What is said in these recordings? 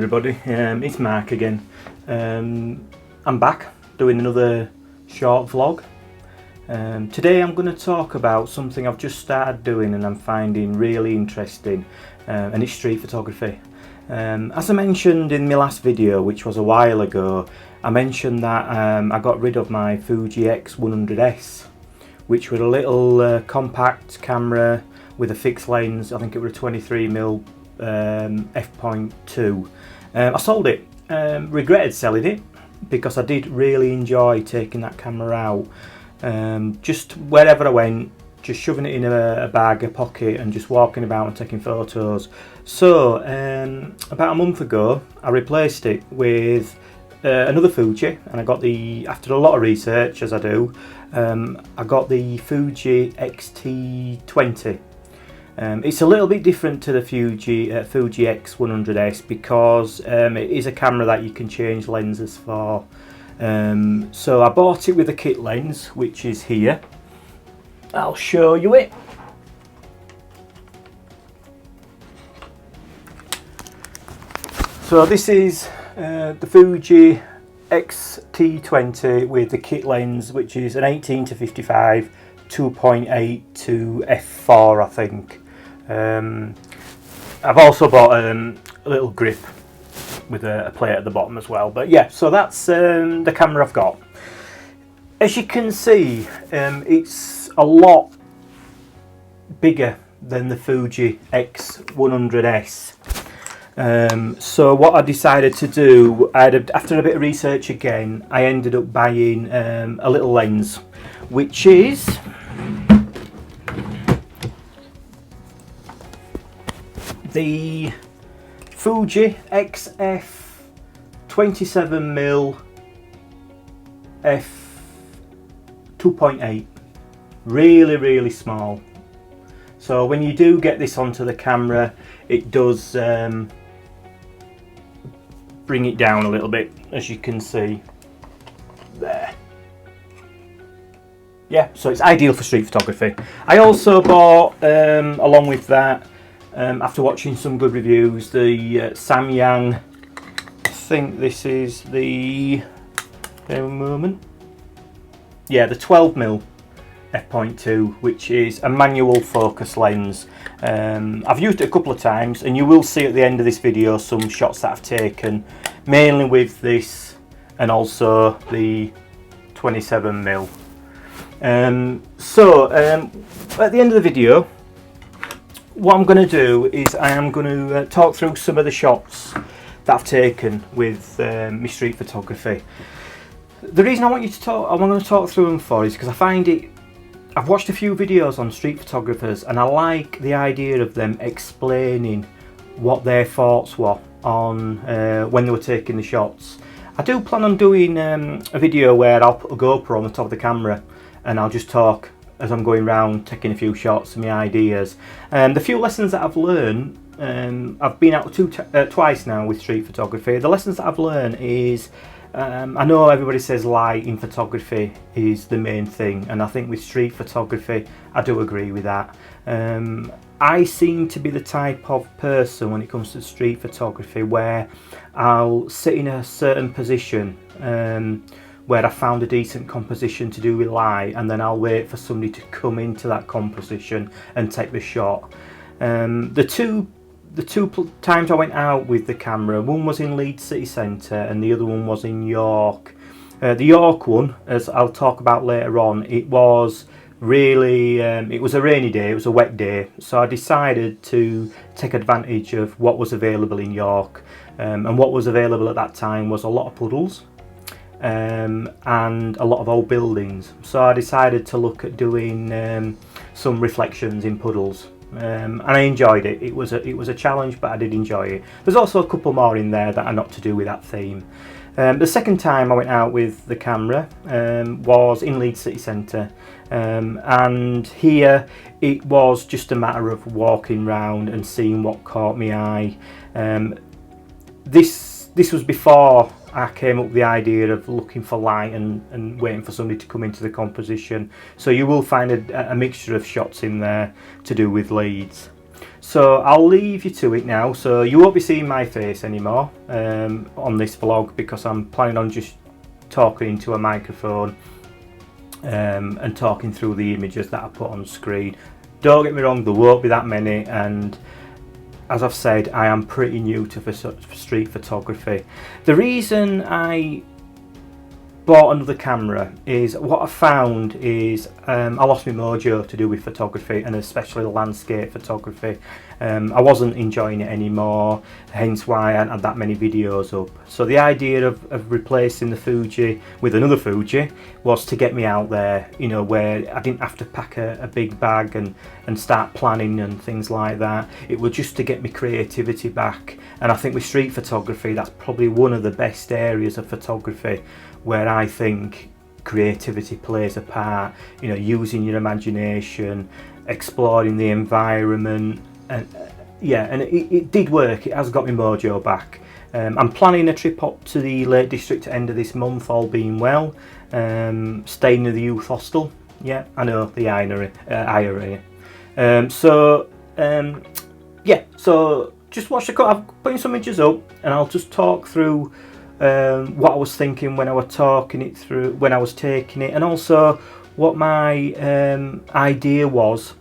everybody, it's Mark again. I'm back doing another short vlog. Today I'm going to talk about something I've just started doing and I'm finding really interesting, and it's street photography. As I mentioned in my last video, which was a while ago, I mentioned that I got rid of my Fuji X100S, which was a little compact camera with a fixed lens. I think it was a 23mm f.2. I sold it. Regretted selling it because I did really enjoy taking that camera out, just wherever I went, just shoving it in a bag, a pocket, and just walking about and taking photos. So about a month ago I replaced it with another Fuji, and I got after a lot of research, as I do, I got the Fuji X-T20. It's a little bit different to the Fuji X100S because it is a camera that you can change lenses for. So I bought it with a kit lens, which is here. I'll show you it. So this is the Fuji X-T20 with the kit lens, which is an 18-55 2.8 to f4, I think. I've also bought a little grip with a plate at the bottom as well. But yeah, so that's the camera I've got. As you can see, it's a lot bigger than the Fuji X100S. So what I decided to do, after a bit of research again, I ended up buying a little lens, which is the Fuji XF 27mm f 2.8. really small. So when you do get this onto the camera, it does bring it down a little bit, as you can see there. Yeah, so it's ideal for street photography. I also bought, along with that, after watching some good reviews, the Samyang, I think this is the, bear with me a moment, yeah, the 12mm f.2, which is a manual focus lens. I've used it a couple of times, and you will see at the end of this video some shots that I've taken, mainly with this and also the 27mm. So at the end of the video, what I'm going to do is I am going to talk through some of the shots that I've taken with my street photography. The reason I want to talk through them for is because I find it, I've watched a few videos on street photographers and I like the idea of them explaining what their thoughts were on when they were taking the shots. I do plan on doing a video where I'll put a GoPro on the top of the camera and I'll just talk as I'm going around taking a few shots and my ideas. The few lessons that I've learned, I've been out twice now with street photography. The lessons that I've learned is, I know everybody says light in photography is the main thing, and I think with street photography I do agree with that. I seem to be the type of person when it comes to street photography where I'll sit in a certain position where I found a decent composition to do with light, and then I'll wait for somebody to come into that composition and take the shot. The two times I went out with the camera, one was in Leeds city centre and the other one was in York. The York one, as I'll talk about later on, it was really, it was a rainy day, it was a wet day, so I decided to take advantage of what was available in York. And what was available at that time was a lot of puddles and a lot of old buildings. So I decided to look at doing some reflections in puddles. And I enjoyed it. It was a challenge, but I did enjoy it. There's also a couple more in there that are not to do with that theme. The second time I went out with the camera was in Leeds city centre, and here it was just a matter of walking round and seeing what caught my eye. This was before I came up with the idea of looking for light and waiting for somebody to come into the composition. So you will find a mixture of shots in there to do with Leeds. So I'll leave you to it now. So you won't be seeing my face anymore on this vlog, because I'm planning on just talking into a microphone and talking through the images that I put on screen. Don't get me wrong, there won't be that many, and as I've said, I am pretty new to street photography. The reason I bought another camera is what I found is I lost my mojo to do with photography, and especially landscape photography. I wasn't enjoying it anymore, hence why I hadn't had that many videos up. So the idea of replacing the Fuji with another Fuji was to get me out there, you know, where I didn't have to pack a big bag and start planning and things like that. It was just to get my creativity back, and I think with street photography, that's probably one of the best areas of photography where I think creativity plays a part. You know, using your imagination, exploring the environment, and yeah, and it did work. It has got my mojo back. I'm planning a trip up to the Lake District at the end of this month, all being well. Staying in the youth hostel. Yeah, I know, the irony. Yeah, so just watch the cut. I'm putting some images up, and I'll just talk through what I was thinking when I was talking it through, when I was taking it, and also what my idea was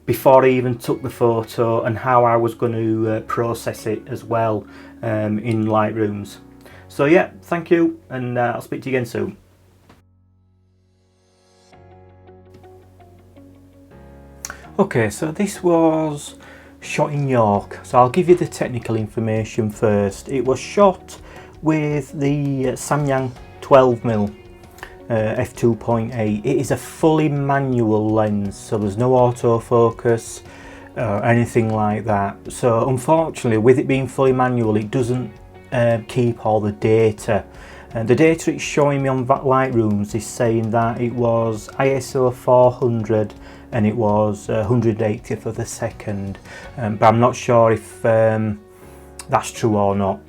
before I even took the photo, and how I was going to process it as well in Lightrooms. So yeah, thank you, and I'll speak to you again soon. Okay, so this was shot in York, so I'll give you the technical information first. It was shot with the Samyang 12mm f2.8. It is a fully manual lens, so there's no autofocus or anything like that. So unfortunately, with it being fully manual, it doesn't keep all the data. And the data it's showing me on Lightrooms is saying that it was ISO 400 and it was 180th of a second, but I'm not sure if that's true or not.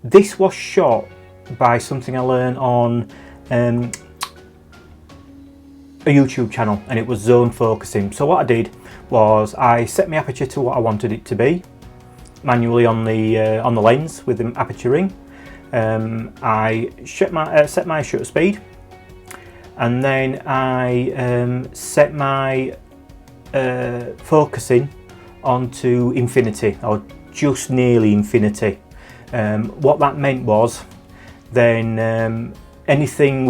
This was shot by something I learned on a YouTube channel, and it was zone focusing. So what I did was I set my aperture to what I wanted it to be manually on the lens with the aperture ring. I set my shutter speed, and then I set my focusing onto infinity, or just nearly infinity. What that meant was then anything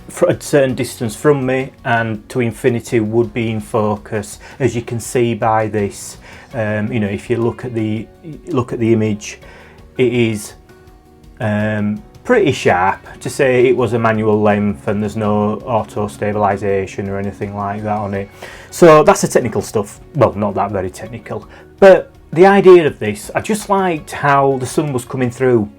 for a certain distance from me and to infinity would be in focus, as you can see by this. You know, if you look at the image, it is pretty sharp. To say it was a manual length and there's no auto stabilization or anything like that on it. So that's the technical stuff. Well, not that very technical, but the idea of this, I just liked how the sun was coming through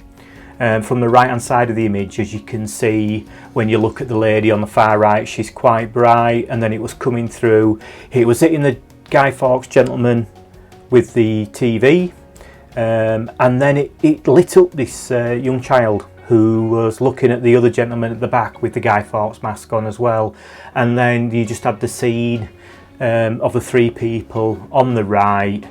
from the right hand side of the image. As you can see, when you look at the lady on the far right, she's quite bright, and then it was coming through. It was hitting the Guy Fawkes gentleman with the TV, and then it lit up this young child who was looking at the other gentleman at the back with the Guy Fawkes mask on as well. And then you just had the scene of the three people on the right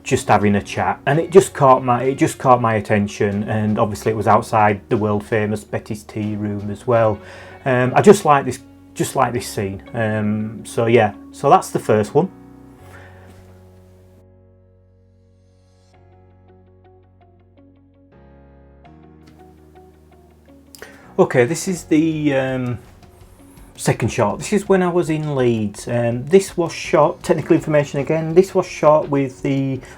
just having a chat, and it just caught my attention. And obviously it was outside the world famous Betty's Tea Room as well. I just like this scene. So yeah, so that's the first one. Okay, this is the second shot. This is when I was in Leeds. This was shot, technical information again, this was shot with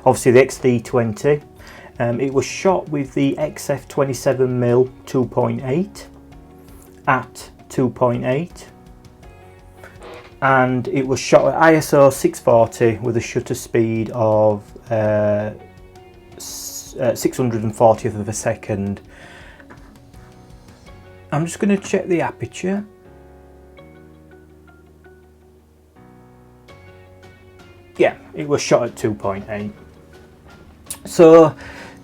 obviously the XD20. It was shot with the XF27mm 2.8 at 2.8, and it was shot at ISO 640 with a shutter speed of 640th of a second. I'm just going to check the aperture. Yeah, it was shot at 2.8. So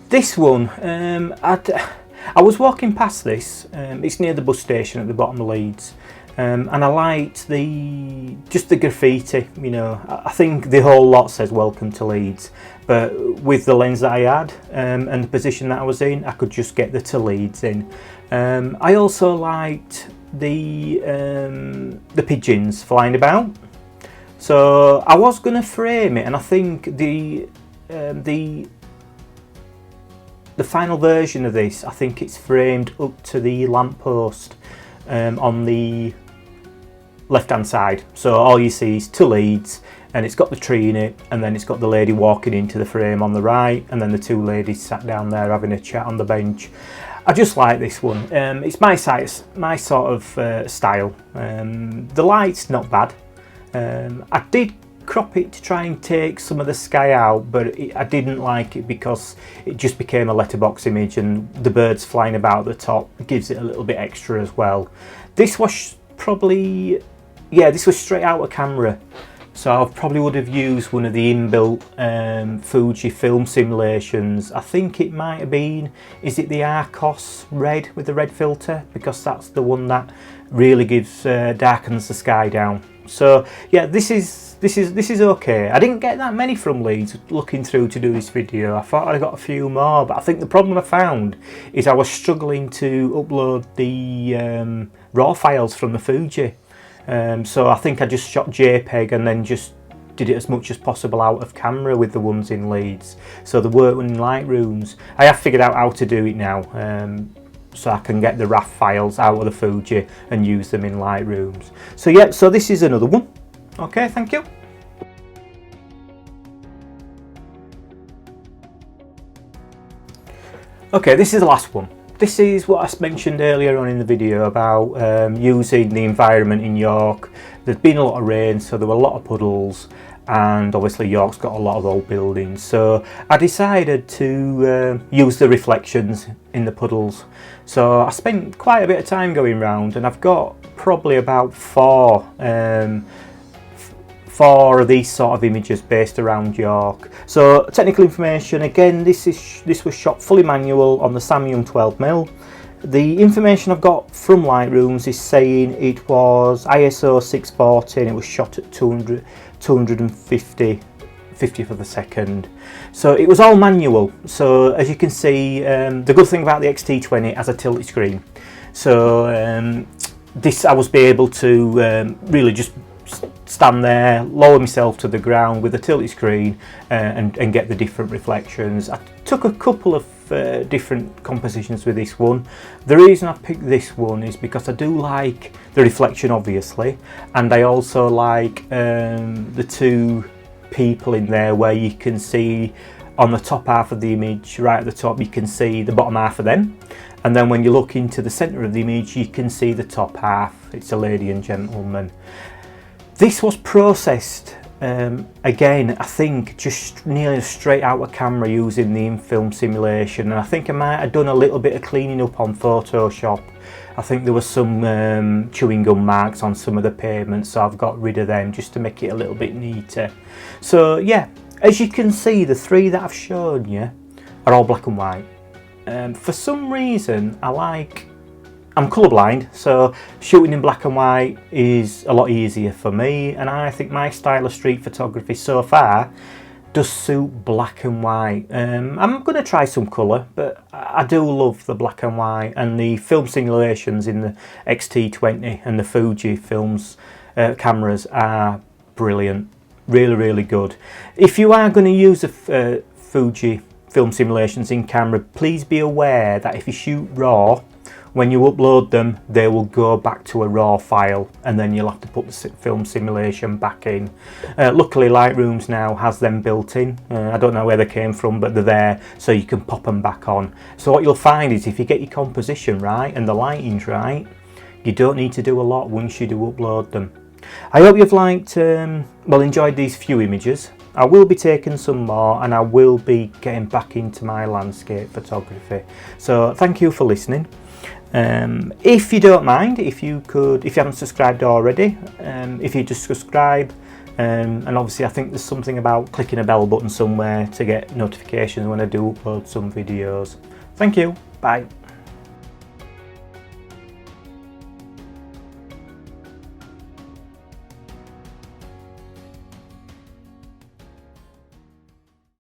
this one, I was walking past this, it's near the bus station at the bottom of Leeds, and I liked just the graffiti, you know. I think the whole lot says welcome to Leeds, but with the lens that I had and the position that I was in, I could just get the to Leeds in. I also liked the pigeons flying about, so I was going to frame it, and I think the final version of this, I think it's framed up to the lamppost on the left hand side, so all you see is to Leeds, and it's got the tree in it, and then it's got the lady walking into the frame on the right, and then the two ladies sat down there having a chat on the bench. I just like this one. It's my sort of style. The light's not bad. I did crop it to try and take some of the sky out, but I didn't like it because it just became a letterbox image, and the birds flying about the top gives it a little bit extra as well. This was probably, yeah, this was straight out of camera, so I probably would have used one of the inbuilt Fuji film simulations. I think it might have been, is it the Arcos red with the red filter, because that's the one that really gives darkens the sky down. So yeah, this is okay. I didn't get that many from Leeds looking through to do this video. I thought I got a few more, but I think the problem I found is I was struggling to upload the raw files from the Fuji. So I think I just shot JPEG and then just did it as much as possible out of camera with the ones in Leeds. So the work in Lightrooms, I have figured out how to do it now. So I can get the RAW files out of the Fuji and use them in Lightrooms. So yeah, so this is another one. Okay, thank you. Okay, this is the last one. This is what I mentioned earlier on in the video about using the environment in York. There's been a lot of rain, so there were a lot of puddles, and obviously York's got a lot of old buildings, so I decided to use the reflections in the puddles. So I spent quite a bit of time going round, and I've got probably about four of these sort of images based around York. So technical information, again, this was shot fully manual on the Samyang 12mm. The information I've got from Lightrooms is saying it was ISO 640 and it was shot at 250 50th of a second. So it was all manual. So as you can see, the good thing about the XT20 has a tilted screen. So this I was able to really just stand there, lower myself to the ground with a tilted screen and get the different reflections. I took a couple of different compositions with this one. The reason I picked this one is because I do like the reflection, obviously, and I also like the two people in there where you can see on the top half of the image, right at the top, you can see the bottom half of them, and then when you look into the centre of the image you can see the top half. It's a lady and gentleman. This was processed again, I think just nearly straight out of camera using the in-film simulation, and I think I might have done a little bit of cleaning up on Photoshop. I think there was some chewing gum marks on some of the pavements, so I've got rid of them just to make it a little bit neater. So yeah, as you can see, the three that I've shown you are all black and white. For some reason I'm colourblind, so shooting in black and white is a lot easier for me, and I think my style of street photography so far does suit black and white. I'm going to try some colour, but I do love the black and white, and the film simulations in the XT20 and the Fuji films cameras are brilliant, really good. If you are going to use the Fuji film simulations in camera, please be aware that if you shoot RAW, when you upload them, they will go back to a RAW file, and then you'll have to put the film simulation back in. Luckily Lightrooms now has them built in. I don't know where they came from, but they're there, so you can pop them back on. So what you'll find is if you get your composition right and the lighting's right, you don't need to do a lot once you do upload them. I hope you've enjoyed these few images. I will be taking some more, and I will be getting back into my landscape photography. So thank you for listening. If you don't mind, if you haven't subscribed already, if you just subscribe, and obviously I think there's something about clicking a bell button somewhere to get notifications when I do upload some videos. Thank you, bye.